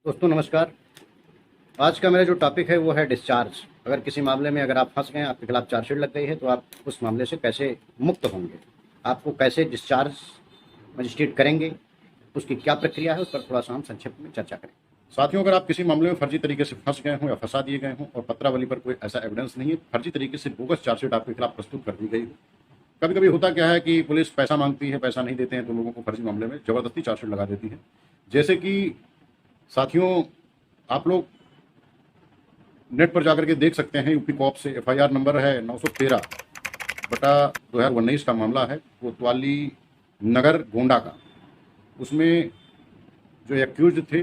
दोस्तों नमस्कार। आज का मेरा जो टॉपिक है वो है डिस्चार्ज। अगर किसी मामले में अगर आप फंस गए, आपके खिलाफ चार्जशीट लग गई है, तो आप उस मामले से कैसे मुक्त होंगे, आपको कैसे डिस्चार्ज मजिस्ट्रेट करेंगे, उसकी क्या प्रक्रिया है, उस पर थोड़ा सा हम संक्षिप्त में चर्चा करें। साथियों, अगर आप किसी मामले में फर्जी तरीके से फंस गए हों या फंसा दिए गए हों और पत्रावली पर कोई ऐसा एविडेंस नहीं है, फर्जी तरीके से बोगस चार्जशीट आपके खिलाफ प्रस्तुत कर दी गई हो। कभी कभी होता क्या है कि पुलिस पैसा मांगती है, पैसा नहीं देते हैं तो लोगों को फर्जी मामले में जबरदस्ती चार्जशीट लगा देती है। जैसे कि साथियों, आप लोग नेट पर जाकर के देख सकते हैं, यूपी कॉप से FIR नंबर है 913/2019 का मामला है, कोतवाली नगर गोंडा का। उसमें जो एक्यूज थे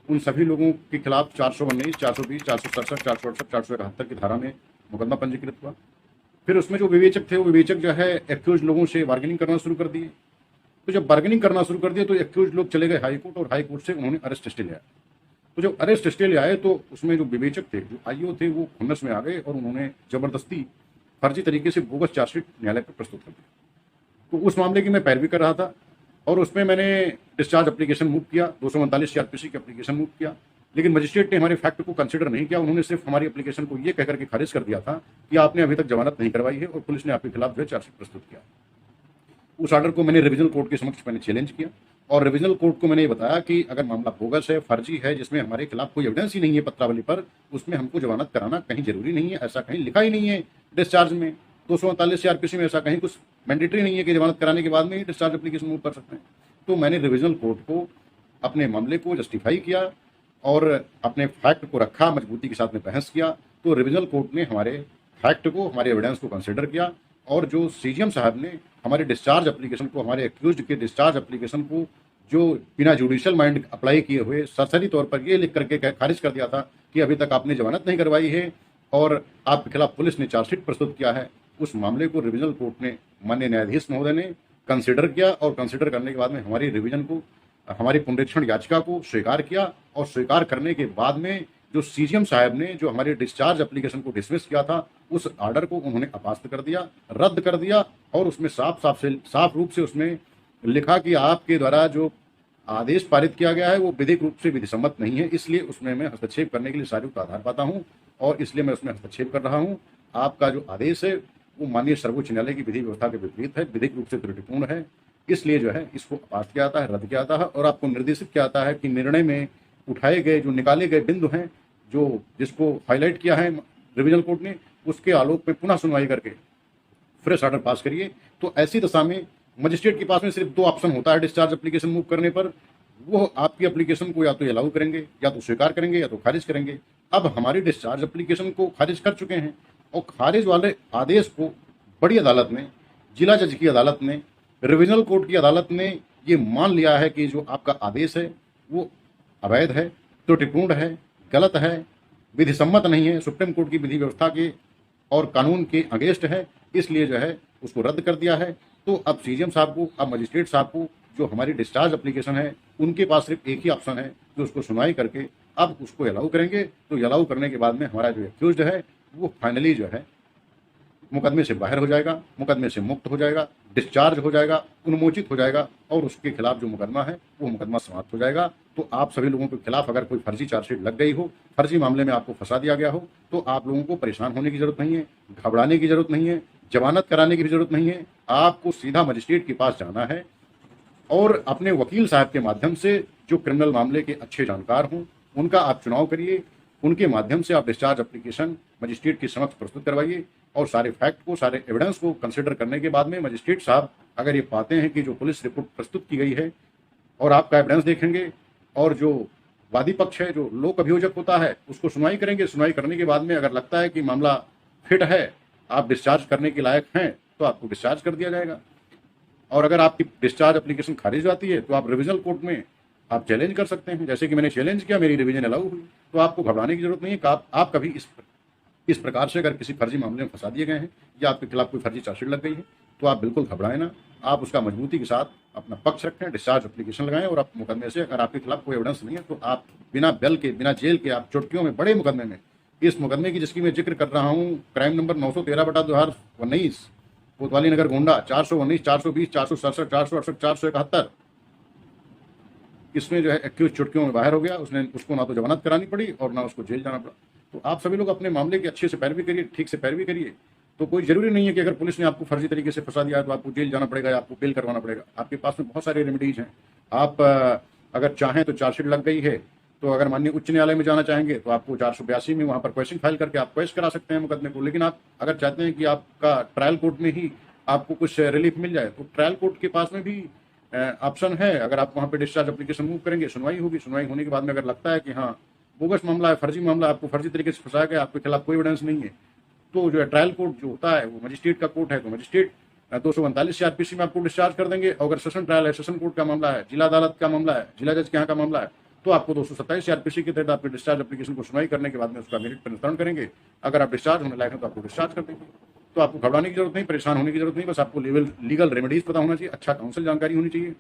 उन सभी लोगों के खिलाफ 419, 420, 467, 468, 471 की धारा में मुकदमा पंजीकृत हुआ। फिर उसमें जो विवेचक थे, वो विवेचक जो है एक्यूज लोगों से बार्गेनिंग करना शुरू कर दिए। तो जब बार्गेनिंग करना शुरू कर दिया तो एक्यूज लोग चले गए हाई कोर्ट, और हाई कोर्ट से उन्होंने अरेस्ट स्टे लिया। तो जब अरेस्ट स्टे ले आए तो उसमें जो विवेचक थे, जो IO थे, वो खुन्नस में आ गए और उन्होंने जबरदस्ती फर्जी तरीके से बोगस चार्जशीट न्यायालय पर प्रस्तुत कर दिया। तो उस मामले की मैं पैरवी कर रहा था और उसमें मैंने डिस्चार्ज एप्लीकेशन मूव किया, 239 CRPC की एप्लीकेशन मूव किया। लेकिन मजिस्ट्रेट ने हमारे फैक्ट को कंसिडर नहीं किया। उन्होंने सिर्फ हमारी एप्लीकेशन को ये कहकर के खारिज कर दिया था कि आपने अभी तक जमानत नहीं करवाई है और पुलिस ने आपके खिलाफ जो है चार्जशीट प्रस्तुत किया। उस ऑर्डर को मैंने रिविजनल कोर्ट के समक्ष मैंने चैलेंज किया और रिविजनल कोर्ट को मैंने ये बताया कि अगर मामला बोगस है, फर्जी है, जिसमें हमारे खिलाफ कोई एविडेंस ही नहीं है पत्रावली पर, उसमें हमको जमानत कराना कहीं जरूरी नहीं है। ऐसा कहीं लिखा ही नहीं है डिस्चार्ज में, 239 CRPC में ऐसा कहीं कुछ मैंडेटरी नहीं है कि जमानत कराने के बाद में ही डिस्चार्ज एप्लीकेशन मूव कर सकते हैं। तो मैंने रिविजनल कोर्ट को अपने मामले को जस्टिफाई किया और अपने फैक्ट को रखा, मजबूती के साथ में बहस किया। तो रिविजनल कोर्ट ने हमारे फैक्ट को, हमारे एविडेंस को कंसिडर किया और जो CGM साहब ने हमारे डिस्चार्ज एप्लीकेशन को, हमारे एक्यूज्ड के डिस्चार्ज एप्लीकेशन को, जो बिना जुडिशियल माइंड अप्लाई किए हुए सरसरी तौर पर ये लिख करके खारिज कर दिया था कि अभी तक आपने जमानत नहीं करवाई है और आपके खिलाफ पुलिस ने चार्जशीट प्रस्तुत किया है, उस मामले को रिविजनल कोर्ट ने, माननीय न्यायाधीश महोदय ने कंसिडर किया और कंसिडर करने के बाद में हमारी रिवीजन को, हमारी पुनरीक्षण याचिका को स्वीकार किया। और स्वीकार करने के बाद में जो CGM साहब ने जो हमारे डिस्चार्ज एप्लीकेशन को डिसमिस किया था, उस ऑर्डर को उन्होंने अपास्त कर दिया, रद्द कर दिया। और उसमें साफ रूप से उसमें लिखा कि आपके द्वारा जो आदेश पारित किया गया है वो विधिक रूप से विधिसम्मत नहीं है, इसलिए उसमें मैं हस्तक्षेप करने के लिए सारी आधार पाता हूं और इसलिए मैं उसमें हस्तक्षेप कर रहा हूं। आपका जो आदेश है वो माननीय सर्वोच्च न्यायालय की विधि व्यवस्था के विपरीत है, विधिक रूप से त्रुटिपूर्ण है, इसलिए जो है इसको अपास्त किया जाता है, रद्द किया जाता है और आपको निर्देशित किया जाता है कि निर्णय में उठाए गए जो निकाले गए बिंदु हैं, जो जिसको हाईलाइट किया है रिविजनल कोर्ट ने, उसके आलोक में पुनः सुनवाई करके फ्रेश ऑर्डर पास करिए। तो ऐसी दशा में मजिस्ट्रेट के पास में सिर्फ 2 ऑप्शन होता है डिस्चार्ज एप्लीकेशन मूव करने पर। वो आपकी एप्लीकेशन को या तो अलाउ करेंगे, या तो स्वीकार करेंगे, या तो खारिज करेंगे। अब हमारी डिस्चार्ज एप्लीकेशन को खारिज कर चुके हैं और खारिज वाले आदेश को बड़ी अदालत ने, जिला जज की अदालत ने, रिविजनल कोर्ट की अदालत ने ये मान लिया है कि जो आपका आदेश है वो अवैध है, त्रुटिपूर्ण है, गलत है, विधिसम्मत नहीं है, सुप्रीम कोर्ट की विधि व्यवस्था के और कानून के अगेंस्ट है, इसलिए जो है उसको रद्द कर दिया है। तो अब CGM साहब को, अब मजिस्ट्रेट साहब को, जो हमारी डिस्चार्ज एप्लीकेशन है, उनके पास सिर्फ एक ही ऑप्शन है कि उसको सुनवाई करके अब उसको अलाउ करेंगे। तो अलाउ करने के बाद में हमारा जो एक्यूज्ड है वो फाइनली जो है मुकदमे से बाहर हो जाएगा, मुकदमे से मुक्त हो जाएगा, डिस्चार्ज हो जाएगा, उन्मोचित हो जाएगा और उसके खिलाफ जो मुकदमा है वो मुकदमा समाप्त हो जाएगा। तो आप सभी लोगों के खिलाफ अगर कोई फर्जी चार्जशीट लग गई हो, फर्जी मामले में आपको फंसा दिया गया हो, तो आप लोगों को परेशान होने की जरूरत नहीं है, घबराने की जरूरत नहीं है, जमानत कराने की भी जरूरत नहीं है। आपको सीधा मजिस्ट्रेट के पास जाना है और अपने वकील साहब के माध्यम से, जो क्रिमिनल मामले के अच्छे जानकार हों, उनका आप चुनाव करिए, उनके माध्यम से आप डिस्चार्ज एप्लीकेशन मजिस्ट्रेट के समक्ष प्रस्तुत करवाइए और सारे फैक्ट को, सारे एविडेंस को कंसिडर करने के बाद में मजिस्ट्रेट साहब अगर ये पाते हैं कि जो पुलिस रिपोर्ट प्रस्तुत की गई है और आपका एविडेंस देखेंगे और जो वादी पक्ष है, जो लोक अभियोजक होता है, उसको सुनवाई करेंगे। सुनवाई करने के बाद में अगर लगता है कि मामला फिट है, आप डिस्चार्ज करने के लायक हैं, तो आपको डिस्चार्ज कर दिया जाएगा। और अगर आपकी डिस्चार्ज एप्लीकेशन खारिज जाती है तो आप रिविजनल कोर्ट में आप चैलेंज कर सकते हैं, जैसे कि मैंने चैलेंज किया, मेरी रिवीजन अलाउ हुई। तो आपको घबराने की जरूरत नहीं है कि आप कभी इस प्रकार से अगर किसी फर्जी मामले में फंसा दिए गए हैं या आपके खिलाफ कोई फर्जी चार्जशीट लग गई है तो आप बिल्कुल घबराएं ना, आप उसका मजबूती के साथ अपना पक्ष रखें, डिस्चार्ज एप्लीकेशन लगाएं और आप मुकदमे से, अगर आपके खिलाफ कोई एविडेंस नहीं है तो आप बिना बेल के, बिना जेल के, आप चुटकियों में, बड़े मुकदमे में, इस मुकदमे की जिसकी मैं जिक्र कर रहा हूँ, क्राइम नंबर 913/2019, कोतवाली नगर गोंडा, 419, 420, 467, 468, 471, इसमें जो है एक्यूज चुटकियों में बाहर हो गया, उसको ना तो जमानत करानी पड़ी और ना उसको जेल जाना पड़ा। तो आप सभी लोग अपने मामले की अच्छे से पैरवी करिए, ठीक से पैरवी करिए। तो कोई जरूरी नहीं है कि अगर पुलिस ने आपको फर्जी तरीके से फंसा दिया है तो आपको जेल जाना पड़ेगा या आपको बेल करवाना पड़ेगा। आपके पास में बहुत सारे रेमेडीज हैं। आप अगर चाहें तो चार्जशीट लग गई है, तो अगर माननीय उच्च न्यायालय में जाना चाहेंगे तो आपको 482 में वहां पर क्वेश्चन फाइल करके आप क्वेश्चन करा सकते हैं मुकदमे को। लेकिन आप अगर चाहते हैं कि आपका ट्रायल कोर्ट में ही आपको कुछ रिलीफ मिल जाए तो ट्रायल कोर्ट के पास में भी ऑप्शन है। अगर आप वहां पे डिस्चार्ज एप्लीकेशन मूव करेंगे, सुनवाई होगी, सुनवाई होने के बाद में अगर लगता है कि हाँ बोगस मामला है, फर्जी मामला, आपको फर्जी तरीके से फंसाया गया, आपके खिलाफ कोई एविडेंस नहीं है, तो जो है ट्रायल कोर्ट जो होता है वो मजिस्ट्रेट का कोर्ट है, तो मजिस्ट्रेट 249 सीआरपीसी में आपको डिस्चार्ज कर देंगे। और अगर सेशन ट्रायल है, सेशन कोर्ट का मामला है, जिला अदालत का मामला है, जिला जज के यहाँ का मामला है, तो आपको 227 सीआरपीसी के तहत आपके डिस्चार्ज एप्लीकेशन को सुनवाई करने के बाद में उसका मेरिट पर निर्धारण करेंगे। अगर आप डिस्चार्ज होने लायक हैं तो आपको डिस्चार्ज कर देंगे। तो आपको घबराने की जरूरत नहीं, परेशान होने की जरूरत नहीं, बस आपको लीगल रेमेडीज पता होना चाहिए, अच्छा काउंसिल जानकारी होनी चाहिए।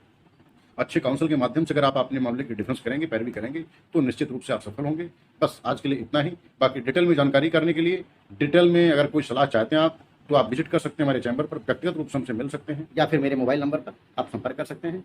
अच्छे काउंसिल के माध्यम से अगर आप अपने मामले की डिफेंस करेंगे, पैरवी करेंगे, तो निश्चित रूप से आप सफल होंगे। बस आज के लिए इतना ही। बाकी डिटेल में जानकारी करने के लिए, डिटेल में अगर कोई सलाह चाहते हैं आप, तो आप विजिट कर सकते हैं हमारे चैम्बर पर, व्यक्तिगत रूप से हमसे मिल सकते हैं, या फिर मेरे मोबाइल नंबर पर आप संपर्क कर सकते हैं।